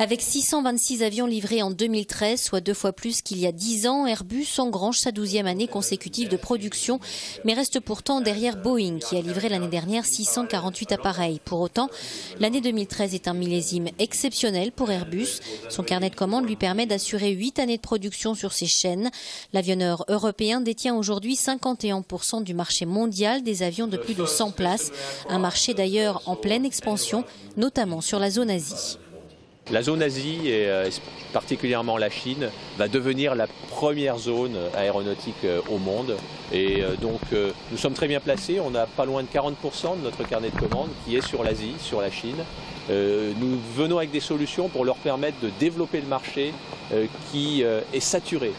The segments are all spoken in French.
Avec 626 avions livrés en 2013, soit 2 fois plus qu'il y a 10 ans, Airbus engrange sa 12e année consécutive de production, mais reste pourtant derrière Boeing, qui a livré l'année dernière 648 appareils. Pour autant, l'année 2013 est un millésime exceptionnel pour Airbus. Son carnet de commandes lui permet d'assurer 8 années de production sur ses chaînes. L'avionneur européen détient aujourd'hui 51% du marché mondial des avions de plus de 100 places, un marché d'ailleurs en pleine expansion, notamment sur la zone Asie. La zone Asie, et particulièrement la Chine, va devenir la première zone aéronautique au monde. Et donc nous sommes très bien placés, on a pas loin de 40% de notre carnet de commandes qui est sur l'Asie, sur la Chine. Nous venons avec des solutions pour leur permettre de développer le marché qui est saturé.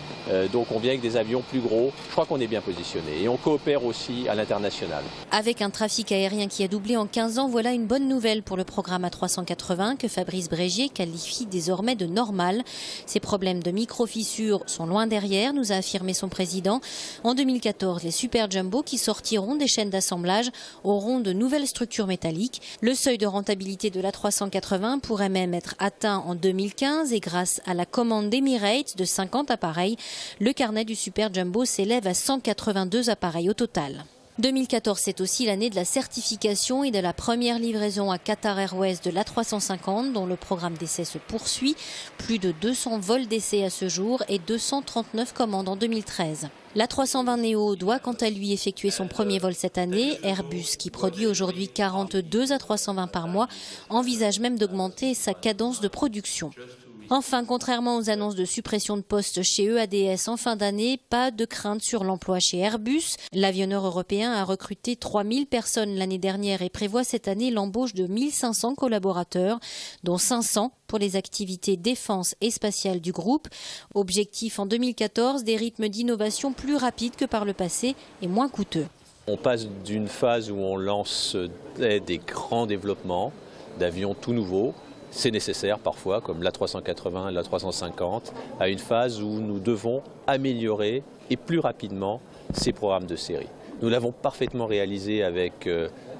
Donc on vient avec des avions plus gros, je crois qu'on est bien positionné et on coopère aussi à l'international. Avec un trafic aérien qui a doublé en 15 ans, voilà une bonne nouvelle pour le programme A380 que Fabrice Brégier qualifie désormais de normal. Ces problèmes de micro-fissures sont loin derrière, nous a affirmé son président. En 2014, les Super Jumbo qui sortiront des chaînes d'assemblage auront de nouvelles structures métalliques. Le seuil de rentabilité de l'A380 pourrait même être atteint en 2015 et grâce à la commande d'Emirates de 50 appareils, le carnet du Super Jumbo s'élève à 182 appareils au total. 2014, c'est aussi l'année de la certification et de la première livraison à Qatar Airways de l'A350 dont le programme d'essai se poursuit. Plus de 200 vols d'essai à ce jour et 239 commandes en 2013. L'A320 Neo doit quant à lui effectuer son premier vol cette année. Airbus, qui produit aujourd'hui 42 A320 par mois, envisage même d'augmenter sa cadence de production. Enfin, contrairement aux annonces de suppression de postes chez EADS en fin d'année, pas de crainte sur l'emploi chez Airbus. L'avionneur européen a recruté 3000 personnes l'année dernière et prévoit cette année l'embauche de 1500 collaborateurs, dont 500 pour les activités défense et spatiale du groupe. Objectif en 2014, des rythmes d'innovation plus rapides que par le passé et moins coûteux. On passe d'une phase où on lance des grands développements d'avions tout nouveaux. C'est nécessaire parfois, comme l'A380 et l'A350, à une phase où nous devons améliorer et plus rapidement ces programmes de série. Nous l'avons parfaitement réalisé avec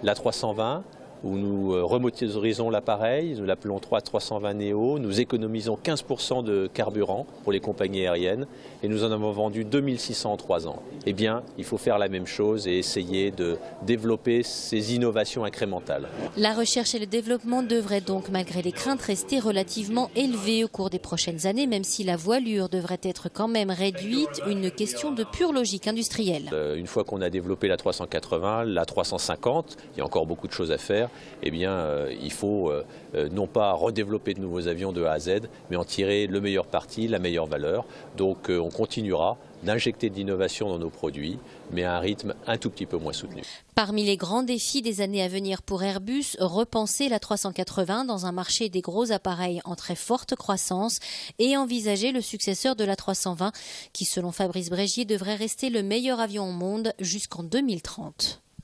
l'A320, où nous remotorisons l'appareil, nous l'appelons 320 Neo, nous économisons 15% de carburant pour les compagnies aériennes et nous en avons vendu 2600 en 3 ans. Eh bien, il faut faire la même chose et essayer de développer ces innovations incrémentales. La recherche et le développement devraient donc, malgré les craintes, rester relativement élevés au cours des prochaines années, même si la voilure devrait être quand même réduite, une question de pure logique industrielle. Une fois qu'on a développé la 380, la 350, il y a encore beaucoup de choses à faire. Eh bien, il faut non pas redévelopper de nouveaux avions de A à Z, mais en tirer le meilleur parti, la meilleure valeur. Donc on continuera d'injecter de l'innovation dans nos produits, mais à un rythme un tout petit peu moins soutenu. Parmi les grands défis des années à venir pour Airbus, repenser la 380 dans un marché des gros appareils en très forte croissance et envisager le successeur de la 320 qui, selon Fabrice Brégier, devrait rester le meilleur avion au monde jusqu'en 2030.